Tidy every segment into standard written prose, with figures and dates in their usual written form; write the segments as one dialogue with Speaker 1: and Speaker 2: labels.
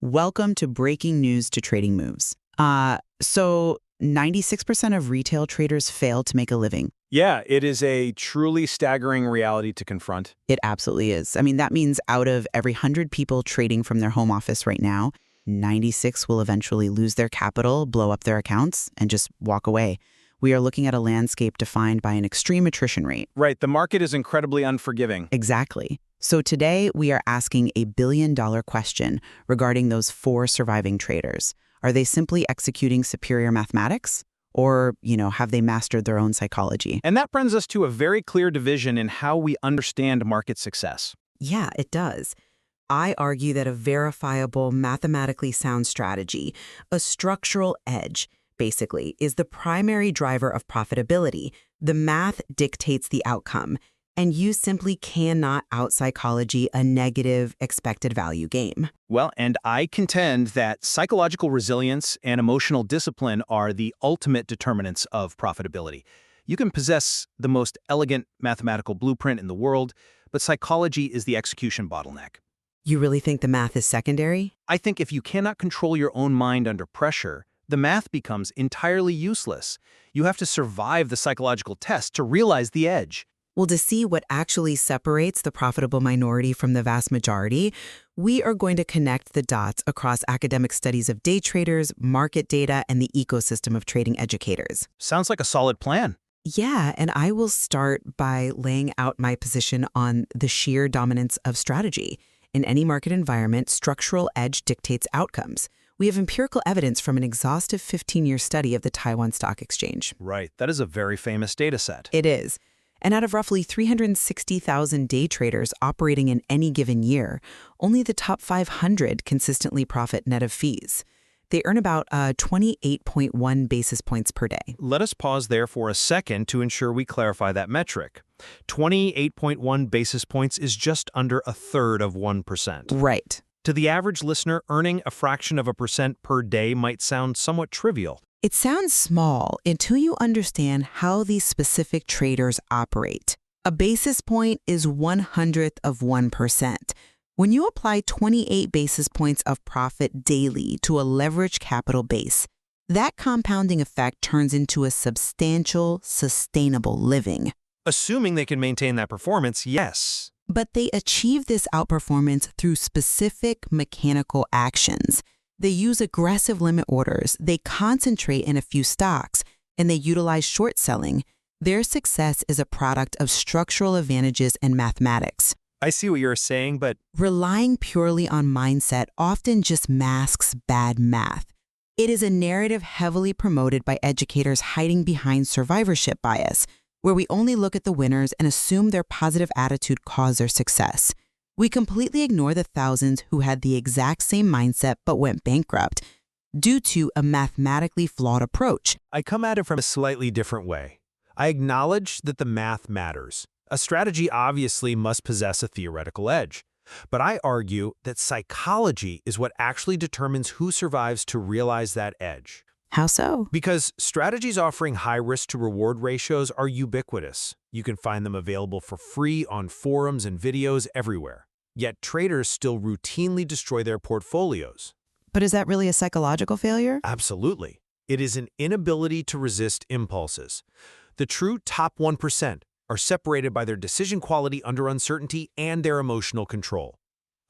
Speaker 1: Welcome to Breaking News to Trading Moves. So 96% of retail traders fail to make a living.
Speaker 2: Yeah, it is a truly staggering reality to confront.
Speaker 1: It absolutely is. I mean, that means out of every 100 people trading from their home office right now, 96 will eventually lose their capital, blow up their accounts, and just walk away. We are looking at a landscape defined by an extreme attrition rate.
Speaker 2: Right, the market is incredibly unforgiving.
Speaker 1: Exactly. So today we are asking a billion-dollar question regarding those 4 surviving traders. Are they simply executing superior mathematics? Or, have they mastered their own psychology?
Speaker 2: And that brings us to a very clear division in how we understand market success.
Speaker 3: Yeah, it does. I argue that a verifiable, mathematically sound strategy, a structural edge, basically, is the primary driver of profitability. The math dictates the outcome, and you simply cannot out-psychology a negative expected value game.
Speaker 2: Well, and I contend that psychological resilience and emotional discipline are the ultimate determinants of profitability. You can possess the most elegant mathematical blueprint in the world, but psychology is the execution bottleneck.
Speaker 3: You really think the math is secondary?
Speaker 2: I think if you cannot control your own mind under pressure, the math becomes entirely useless. You have to survive the psychological test to realize the edge.
Speaker 3: Well, to see what actually separates the profitable minority from the vast majority, we are going to connect the dots across academic studies of day traders, market data, and the ecosystem of trading educators.
Speaker 2: Sounds like a solid plan.
Speaker 3: Yeah, and I will start by laying out my position on the sheer dominance of strategy. In any market environment, structural edge dictates outcomes. We have empirical evidence from an exhaustive 15-year study of the Taiwan Stock Exchange.
Speaker 2: Right, that is a very famous data set.
Speaker 3: It is. And out of roughly 360,000 day traders operating in any given year, only the top 500 consistently profit net of fees. They earn about 28.1 basis points per day.
Speaker 2: Let us pause there for a second to ensure we clarify that metric. 28.1 basis points is just under a third of 1%.
Speaker 3: Right.
Speaker 2: To the average listener, earning a fraction of a percent per day might sound somewhat trivial.
Speaker 3: It sounds small until you understand how these specific traders operate. A basis point is 1/100th of 1%. When you apply 28 basis points of profit daily to a leveraged capital base, that compounding effect turns into a substantial, sustainable living.
Speaker 2: Assuming they can maintain that performance, yes.
Speaker 3: But they achieve this outperformance through specific mechanical actions. They use aggressive limit orders, they concentrate in a few stocks, and they utilize short selling. Their success is a product of structural advantages and mathematics.
Speaker 2: I see what you're saying, but
Speaker 3: Relying purely on mindset often just masks bad math. It is a narrative heavily promoted by educators hiding behind survivorship bias, where we only look at the winners and assume their positive attitude caused their success. We completely ignore the thousands who had the exact same mindset but went bankrupt due to a mathematically flawed approach.
Speaker 2: I come at it from a slightly different way. I acknowledge that the math matters. A strategy obviously must possess a theoretical edge. But I argue that psychology is what actually determines who survives to realize that edge.
Speaker 3: How so?
Speaker 2: Because strategies offering high risk-to-reward ratios are ubiquitous. You can find them available for free on forums and videos everywhere. Yet traders still routinely destroy their portfolios.
Speaker 3: But is that really a psychological failure?
Speaker 2: Absolutely. It is an inability to resist impulses. The true top 1% are separated by their decision quality under uncertainty and their emotional control.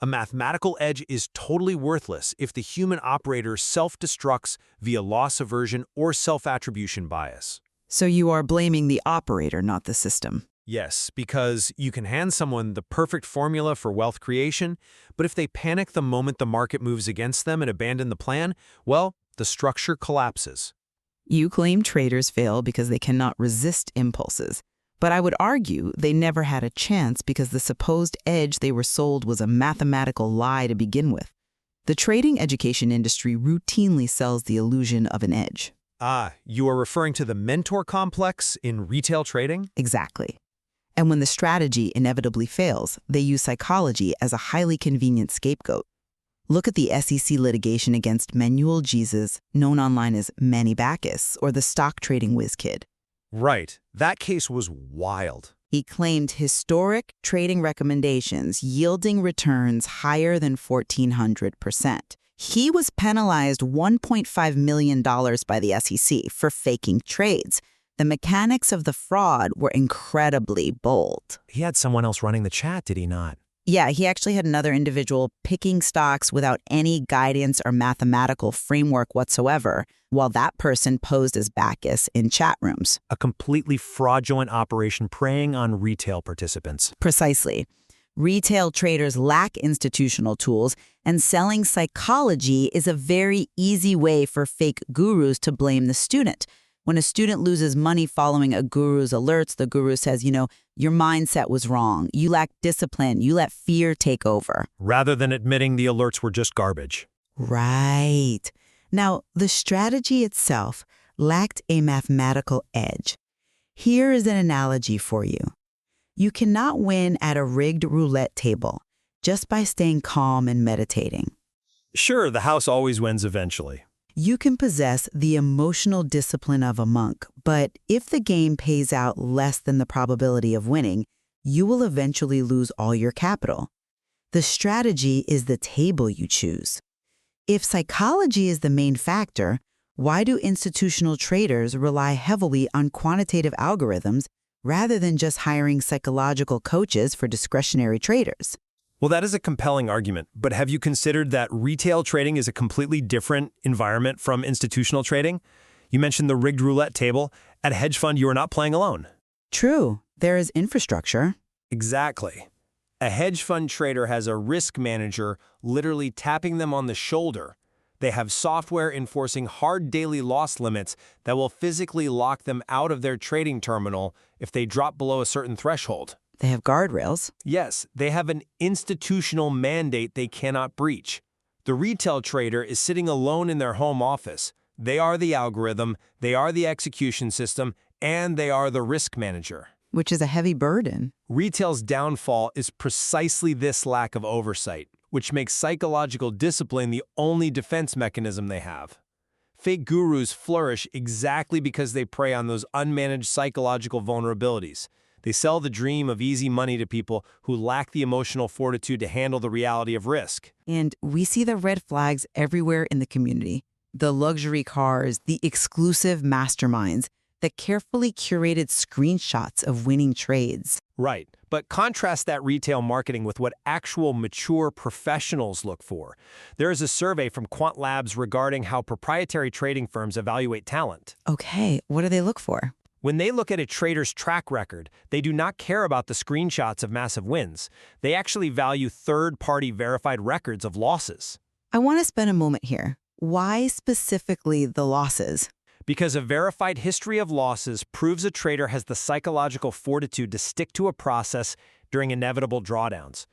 Speaker 2: A mathematical edge is totally worthless if the human operator self-destructs via loss aversion or self-attribution bias.
Speaker 3: So you are blaming the operator, not the system.
Speaker 2: Yes, because you can hand someone the perfect formula for wealth creation, but if they panic the moment the market moves against them and abandon the plan, well, the structure collapses.
Speaker 3: You claim traders fail because they cannot resist impulses. But I would argue they never had a chance because the supposed edge they were sold was a mathematical lie to begin with. The trading education industry routinely sells the illusion of an edge.
Speaker 2: Ah, you are referring to the mentor complex in retail trading?
Speaker 3: Exactly. And when the strategy inevitably fails, they use psychology as a highly convenient scapegoat. Look at the SEC litigation against Manuel Jesus, known online as Manny Bacchus, or the stock trading whiz kid.
Speaker 2: Right. That case was wild.
Speaker 3: He claimed historic trading recommendations yielding returns higher than 1,400%. He was penalized $1.5 million by the SEC for faking trades. The mechanics of the fraud were incredibly bold.
Speaker 2: He had someone else running the chat, did he not?
Speaker 3: Yeah, he actually had another individual picking stocks without any guidance or mathematical framework whatsoever, while that person posed as Bacchus in chat rooms.
Speaker 2: A completely fraudulent operation preying on retail participants.
Speaker 3: Precisely. Retail traders lack institutional tools, and selling psychology is a very easy way for fake gurus to blame the student. When a student loses money following a guru's alerts, the guru says, your mindset was wrong. You lack discipline. You let fear take over.
Speaker 2: Rather than admitting the alerts were just garbage.
Speaker 3: Right. Now, the strategy itself lacked a mathematical edge. Here is an analogy for you. You cannot win at a rigged roulette table just by staying calm and meditating.
Speaker 2: Sure, the house always wins eventually.
Speaker 3: You can possess the emotional discipline of a monk, but if the game pays out less than the probability of winning, you will eventually lose all your capital. The strategy is the table you choose. If psychology is the main factor, why do institutional traders rely heavily on quantitative algorithms rather than just hiring psychological coaches for discretionary traders?
Speaker 2: Well, that is a compelling argument, but have you considered that retail trading is a completely different environment from institutional trading? You mentioned the rigged roulette table. At a hedge fund, you are not playing alone.
Speaker 3: True, there is infrastructure.
Speaker 2: Exactly. A hedge fund trader has a risk manager literally tapping them on the shoulder. They have software enforcing hard daily loss limits that will physically lock them out of their trading terminal if they drop below a certain threshold.
Speaker 3: They have guardrails.
Speaker 2: Yes, they have an institutional mandate they cannot breach. The retail trader is sitting alone in their home office. They are the algorithm, they are the execution system, and they are the risk manager.
Speaker 3: Which is a heavy burden.
Speaker 2: Retail's downfall is precisely this lack of oversight, which makes psychological discipline the only defense mechanism they have. Fake gurus flourish exactly because they prey on those unmanaged psychological vulnerabilities. They sell the dream of easy money to people who lack the emotional fortitude to handle the reality of risk.
Speaker 3: And we see the red flags everywhere in the community. The luxury cars, the exclusive masterminds, the carefully curated screenshots of winning trades.
Speaker 2: Right, but contrast that retail marketing with what actual mature professionals look for. There is a survey from Quant Labs regarding how proprietary trading firms evaluate talent.
Speaker 3: Okay, what do they look for?
Speaker 2: When they look at a trader's track record, they do not care about the screenshots of massive wins. They actually value third-party verified records of losses.
Speaker 3: I want to spend a moment here. Why specifically the losses?
Speaker 2: Because a verified history of losses proves a trader has the psychological fortitude to stick to a process during inevitable drawdowns.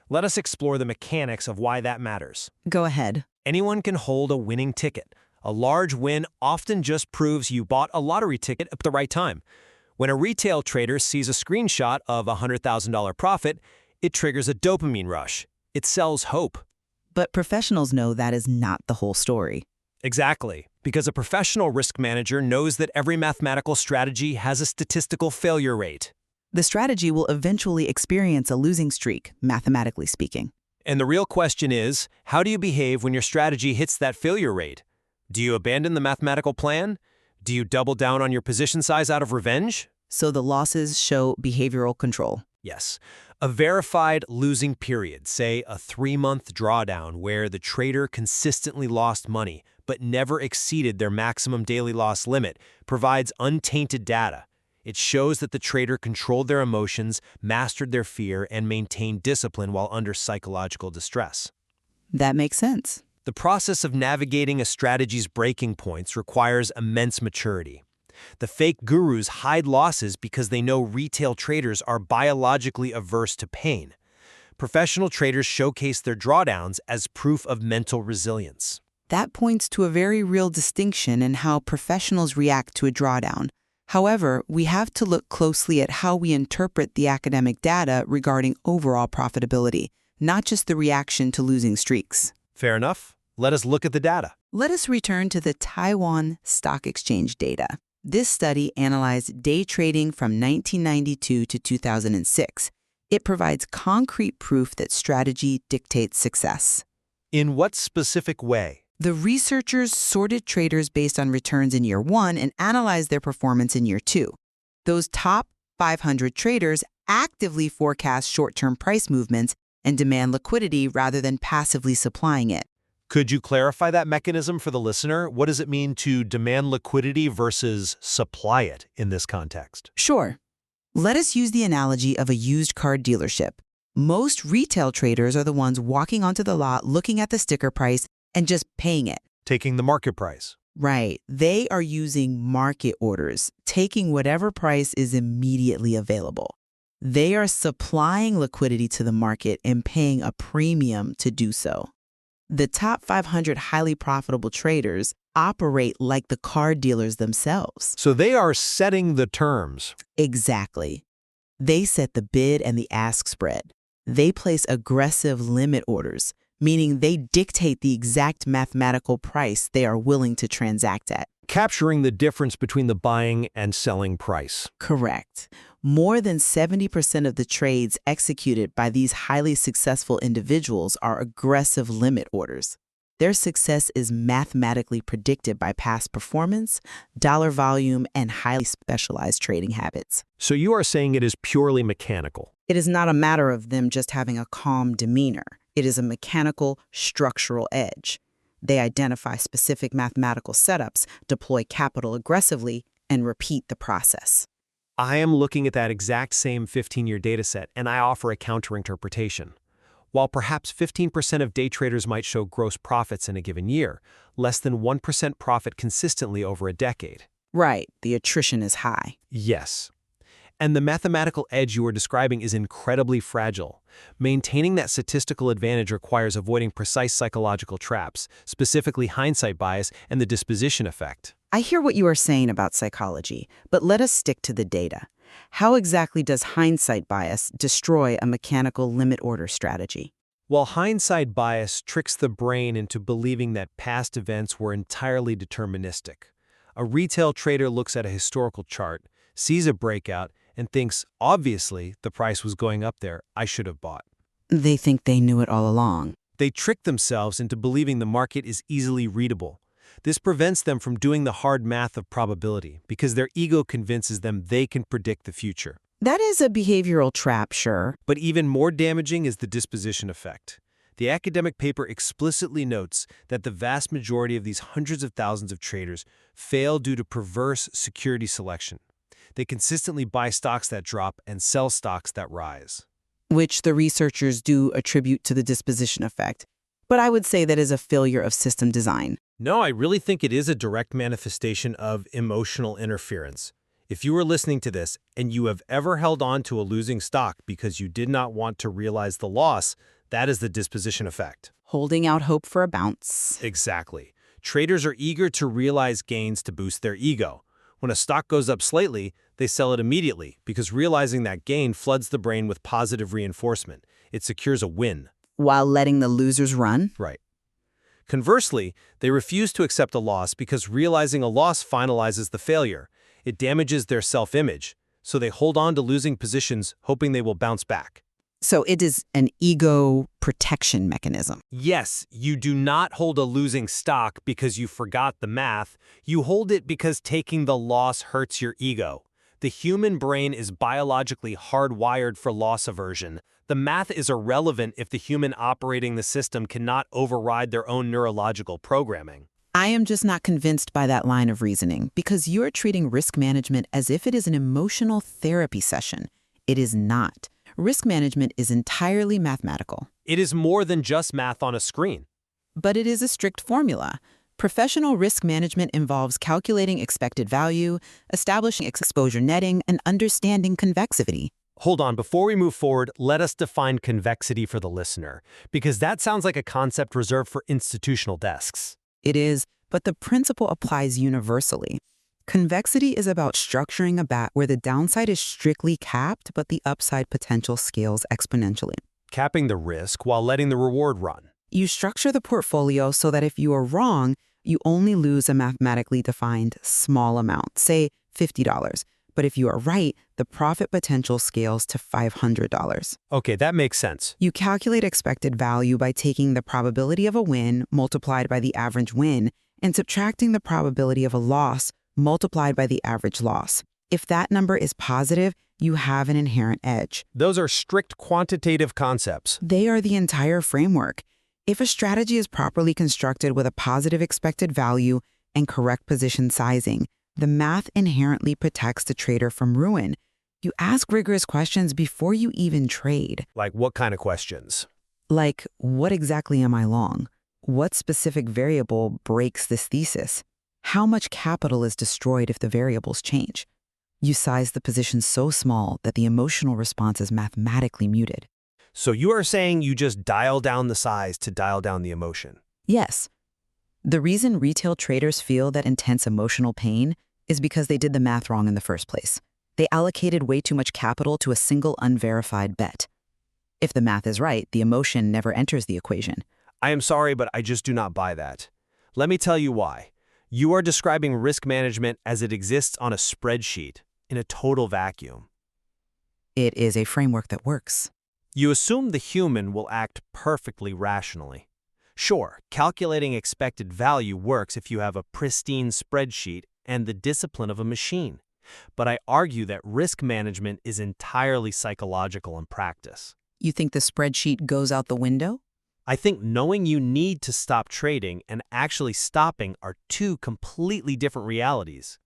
Speaker 2: Let us explore the mechanics of why that matters.
Speaker 3: Go ahead.
Speaker 2: Anyone can hold a winning ticket. A large win often just proves you bought a lottery ticket at the right time. When a retail trader sees a screenshot of a $100,000 profit, it triggers a dopamine rush. It sells hope.
Speaker 3: But professionals know that is not the whole story.
Speaker 2: Exactly, because a professional risk manager knows that every mathematical strategy has a statistical failure rate.
Speaker 3: The strategy will eventually experience a losing streak, mathematically speaking.
Speaker 2: And the real question is, how do you behave when your strategy hits that failure rate? Do you abandon the mathematical plan? Do you double down on your position size out of revenge?
Speaker 3: So the losses show behavioral control.
Speaker 2: Yes. A verified losing period, say a 3-month drawdown where the trader consistently lost money but never exceeded their maximum daily loss limit, provides untainted data. It shows that the trader controlled their emotions, mastered their fear, and maintained discipline while under psychological distress.
Speaker 3: That makes sense.
Speaker 2: The process of navigating a strategy's breaking points requires immense maturity. The fake gurus hide losses because they know retail traders are biologically averse to pain. Professional traders showcase their drawdowns as proof of mental resilience.
Speaker 3: That points to a very real distinction in how professionals react to a drawdown. However, we have to look closely at how we interpret the academic data regarding overall profitability, not just the reaction to losing streaks.
Speaker 2: Fair enough. Let us look at the data.
Speaker 3: Let us return to the Taiwan Stock Exchange data. This study analyzed day trading from 1992 to 2006. It provides concrete proof that strategy dictates success.
Speaker 2: In what specific way?
Speaker 3: The researchers sorted traders based on returns in year 1 and analyzed their performance in year 2. Those top 500 traders actively forecast short-term price movements and demand liquidity rather than passively supplying it.
Speaker 2: Could you clarify that mechanism for the listener? What does it mean to demand liquidity versus supply it in this context?
Speaker 3: Sure. Let us use the analogy of a used car dealership. Most retail traders are the ones walking onto the lot, looking at the sticker price, and just paying it.
Speaker 2: Taking the market price.
Speaker 3: Right. They are using market orders, taking whatever price is immediately available. They are supplying liquidity to the market and paying a premium to do so. The top 500 highly profitable traders operate like the car dealers themselves.
Speaker 2: So they are setting the terms.
Speaker 3: Exactly. They set the bid and the ask spread. They place aggressive limit orders, meaning they dictate the exact mathematical price they are willing to transact at.
Speaker 2: Capturing the difference between the buying and selling price.
Speaker 3: Correct. More than 70% of the trades executed by these highly successful individuals are aggressive limit orders. Their success is mathematically predicted by past performance, dollar volume, and highly specialized trading habits.
Speaker 2: So you are saying it is purely mechanical.
Speaker 1: It is not a matter of them just having a calm demeanor. It is a mechanical, structural edge. They identify specific mathematical setups, deploy capital aggressively, and repeat the process.
Speaker 2: I am looking at that exact same 15-year data set, and I offer a counterinterpretation. While perhaps 15% of day traders might show gross profits in a given year, less than 1% profit consistently over a decade.
Speaker 1: Right, the attrition is high.
Speaker 2: Yes. And the mathematical edge you are describing is incredibly fragile. Maintaining that statistical advantage requires avoiding precise psychological traps, specifically hindsight bias and the disposition effect.
Speaker 1: I hear what you are saying about psychology, but let us stick to the data. How exactly does hindsight bias destroy a mechanical limit order strategy?
Speaker 2: While hindsight bias tricks the brain into believing that past events were entirely deterministic, a retail trader looks at a historical chart, sees a breakout, and thinks, obviously, the price was going up there, I should have bought.
Speaker 1: They think they knew it all along.
Speaker 2: They trick themselves into believing the market is easily readable. This prevents them from doing the hard math of probability because their ego convinces them they can predict the future.
Speaker 1: That is a behavioral trap, sure.
Speaker 2: But even more damaging is the disposition effect. The academic paper explicitly notes that the vast majority of these hundreds of thousands of traders fail due to perverse security selection. They consistently buy stocks that drop and sell stocks that rise.
Speaker 1: Which the researchers do attribute to the disposition effect. But I would say that is a failure of system design.
Speaker 2: No, I really think it is a direct manifestation of emotional interference. If you are listening to this and you have ever held on to a losing stock because you did not want to realize the loss, that is the disposition effect.
Speaker 1: Holding out hope for a bounce.
Speaker 2: Exactly. Traders are eager to realize gains to boost their ego. When a stock goes up slightly, they sell it immediately because realizing that gain floods the brain with positive reinforcement. It secures a win.
Speaker 1: While letting the losers run?
Speaker 2: Right. Conversely, they refuse to accept a loss because realizing a loss finalizes the failure. It damages their self-image, so they hold on to losing positions hoping they will bounce back.
Speaker 1: So it is an ego protection mechanism.
Speaker 2: Yes, you do not hold a losing stock because you forgot the math. You hold it because taking the loss hurts your ego. The human brain is biologically hardwired for loss aversion. The math is irrelevant if the human operating the system cannot override their own neurological programming.
Speaker 1: I am just not convinced by that line of reasoning because you're treating risk management as if it is an emotional therapy session. It is not. Risk management is entirely mathematical.
Speaker 2: It is more than just math on a screen.
Speaker 1: But it is a strict formula. Professional risk management involves calculating expected value, establishing exposure netting, and understanding convexity.
Speaker 2: Hold on, before we move forward, let us define convexity for the listener, because that sounds like a concept reserved for institutional desks.
Speaker 1: It is, but the principle applies universally. Convexity is about structuring a bet where the downside is strictly capped, but the upside potential scales exponentially.
Speaker 2: Capping the risk while letting the reward run.
Speaker 1: You structure the portfolio so that if you are wrong, you only lose a mathematically defined small amount, say $50.
Speaker 3: But if you are right, the profit potential scales to $500.
Speaker 2: Okay, that makes sense.
Speaker 3: You calculate expected value by taking the probability of a win multiplied by the average win and subtracting the probability of a loss multiplied by the average loss. If that number is positive, you have an inherent edge.
Speaker 2: Those are strict quantitative concepts.
Speaker 3: They are the entire framework. If a strategy is properly constructed with a positive expected value and correct position sizing, the math inherently protects the trader from ruin. You ask rigorous questions before you even trade.
Speaker 2: Like what kind of questions?
Speaker 3: Like, what exactly am I long? What specific variable breaks this thesis? How much capital is destroyed if the variables change? You size the position so small that the emotional response is mathematically muted.
Speaker 2: So you are saying you just dial down the size to dial down the emotion?
Speaker 3: Yes. The reason retail traders feel that intense emotional pain is because they did the math wrong in the first place. They allocated way too much capital to a single unverified bet. If the math is right, the emotion never enters the equation.
Speaker 2: I am sorry, but I just do not buy that. Let me tell you why. You are describing risk management as it exists on a spreadsheet, in a total vacuum.
Speaker 3: It is a framework that works.
Speaker 2: You assume the human will act perfectly rationally. Sure, calculating expected value works if you have a pristine spreadsheet and the discipline of a machine. But I argue that risk management is entirely psychological in practice.
Speaker 3: You think the spreadsheet goes out the window?
Speaker 2: I think knowing you need to stop trading and actually stopping are two completely different realities.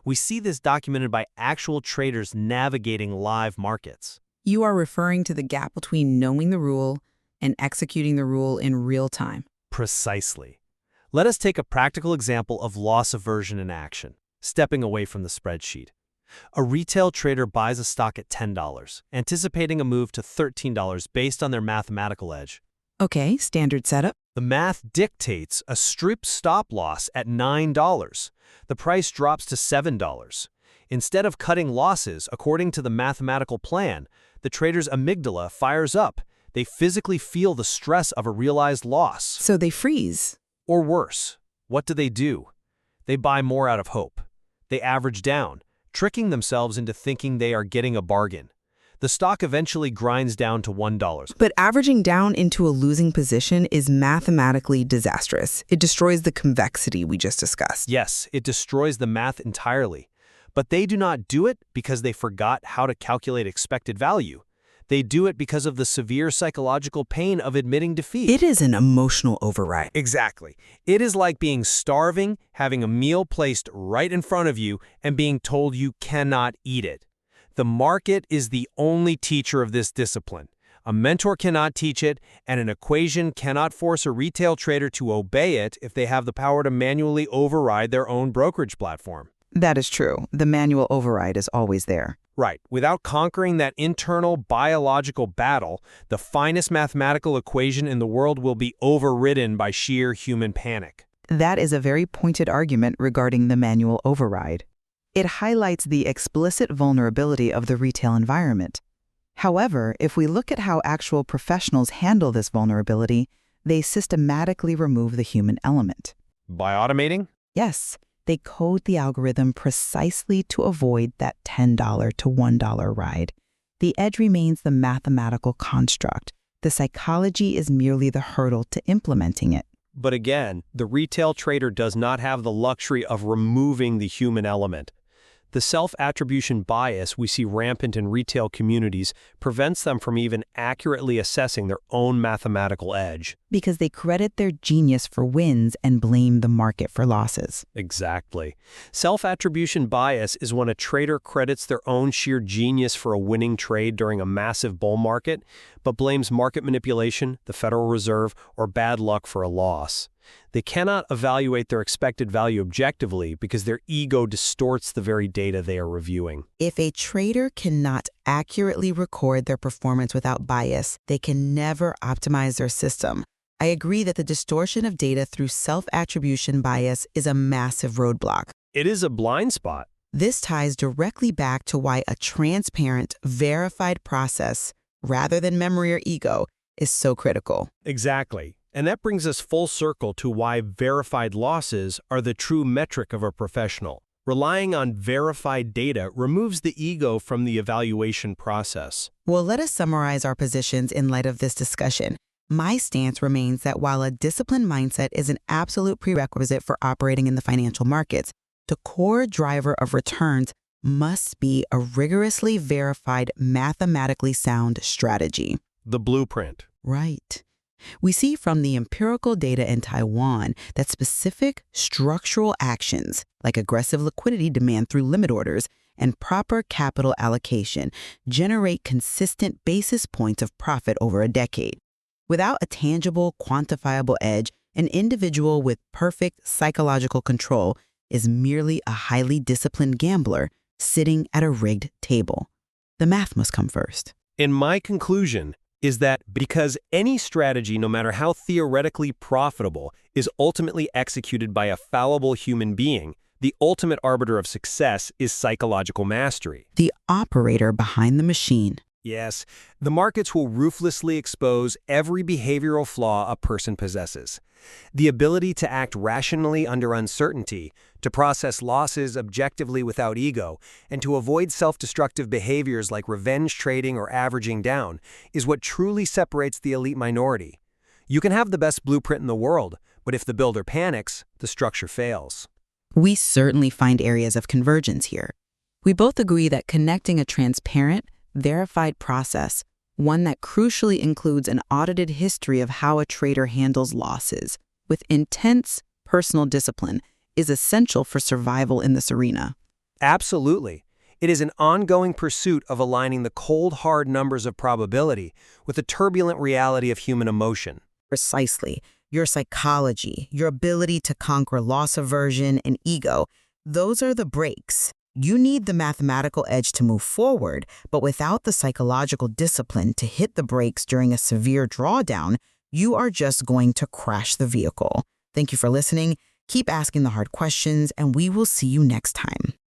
Speaker 2: We see this documented by actual traders navigating live markets.
Speaker 3: You are referring to the gap between knowing the rule and executing the rule in real time.
Speaker 2: Precisely. Let us take a practical example of loss aversion in action, stepping away from the spreadsheet. A retail trader buys a stock at $10, anticipating a move to $13 based on their mathematical edge.
Speaker 3: Okay, standard setup.
Speaker 2: The math dictates a strict stop loss at $9. The price drops to $7. Instead of cutting losses according to the mathematical plan, the trader's amygdala fires up. They physically feel the stress of a realized loss.
Speaker 3: So they freeze.
Speaker 2: Or worse, what do? They buy more out of hope. They average down, tricking themselves into thinking they are getting a bargain. The stock eventually grinds down to $1.
Speaker 3: But averaging down into a losing position is mathematically disastrous. It destroys the convexity we just discussed.
Speaker 2: Yes, it destroys the math entirely. But they do not do it because they forgot how to calculate expected value. They do it because of the severe psychological pain of admitting defeat.
Speaker 3: It is an emotional override.
Speaker 2: Exactly. It is like being starving, having a meal placed right in front of you, and being told you cannot eat it. The market is the only teacher of this discipline. A mentor cannot teach it, and an equation cannot force a retail trader to obey it if they have the power to manually override their own brokerage platform.
Speaker 3: That is true. The manual override is always there.
Speaker 2: Right. Without conquering that internal biological battle, the finest mathematical equation in the world will be overridden by sheer human panic.
Speaker 3: That is a very pointed argument regarding the manual override. It highlights the explicit vulnerability of the retail environment. However, if we look at how actual professionals handle this vulnerability, they systematically remove the human element.
Speaker 2: By automating?
Speaker 3: Yes. They code the algorithm precisely to avoid that $10 to $1 ride. The edge remains the mathematical construct. The psychology is merely the hurdle to implementing it.
Speaker 2: But again, the retail trader does not have the luxury of removing the human element. The self-attribution bias we see rampant in retail communities prevents them from even accurately assessing their own mathematical edge.
Speaker 3: Because they credit their genius for wins and blame the market for losses.
Speaker 2: Exactly. Self-attribution bias is when a trader credits their own sheer genius for a winning trade during a massive bull market, but blames market manipulation, the Federal Reserve, or bad luck for a loss. They cannot evaluate their expected value objectively because their ego distorts the very data they are reviewing.
Speaker 3: If a trader cannot accurately record their performance without bias, they can never optimize their system. I agree that the distortion of data through self-attribution bias is a massive roadblock.
Speaker 2: It is a blind spot.
Speaker 3: This ties directly back to why a transparent, verified process, rather than memory or ego, is so critical.
Speaker 2: Exactly. And that brings us full circle to why verified losses are the true metric of a professional.
Speaker 4: Relying on verified data removes the ego from the evaluation process.
Speaker 3: Well, let us summarize our positions in light of this discussion. My stance remains that while a disciplined mindset is an absolute prerequisite for operating in the financial markets, the core driver of returns must be a rigorously verified, mathematically sound strategy.
Speaker 4: The blueprint.
Speaker 3: Right. We see from the empirical data in Taiwan that specific structural actions, like aggressive liquidity demand through limit orders and proper capital allocation, generate consistent basis points of profit over a decade. Without a tangible, quantifiable edge, an individual with perfect psychological control is merely a highly disciplined gambler sitting at a rigged table. The math must come first.
Speaker 4: In my conclusion is that because any strategy, no matter how theoretically profitable, is ultimately executed by a fallible human being, the ultimate arbiter of success is psychological mastery.
Speaker 3: The operator behind the machine.
Speaker 4: Yes, the markets will ruthlessly expose every behavioral flaw a person possesses. The ability to act rationally under uncertainty, to process losses objectively without ego, and to avoid self-destructive behaviors like revenge trading or averaging down is what truly separates the elite minority. You can have the best blueprint in the world, but if the builder panics, the structure fails.
Speaker 3: We certainly find areas of convergence here. We both agree that connecting a transparent, verified process, one that crucially includes an audited history of how a trader handles losses, with intense personal discipline, is essential for survival in this arena.
Speaker 4: Absolutely. It is an ongoing pursuit of aligning the cold, hard numbers of probability with the turbulent reality of human emotion.
Speaker 3: Precisely. Your psychology, your ability to conquer loss aversion and ego, those are the brakes. You need the mathematical edge to move forward, but without the psychological discipline to hit the brakes during a severe drawdown, you are just going to crash the vehicle. Thank you for listening. Keep asking the hard questions, and we will see you next time.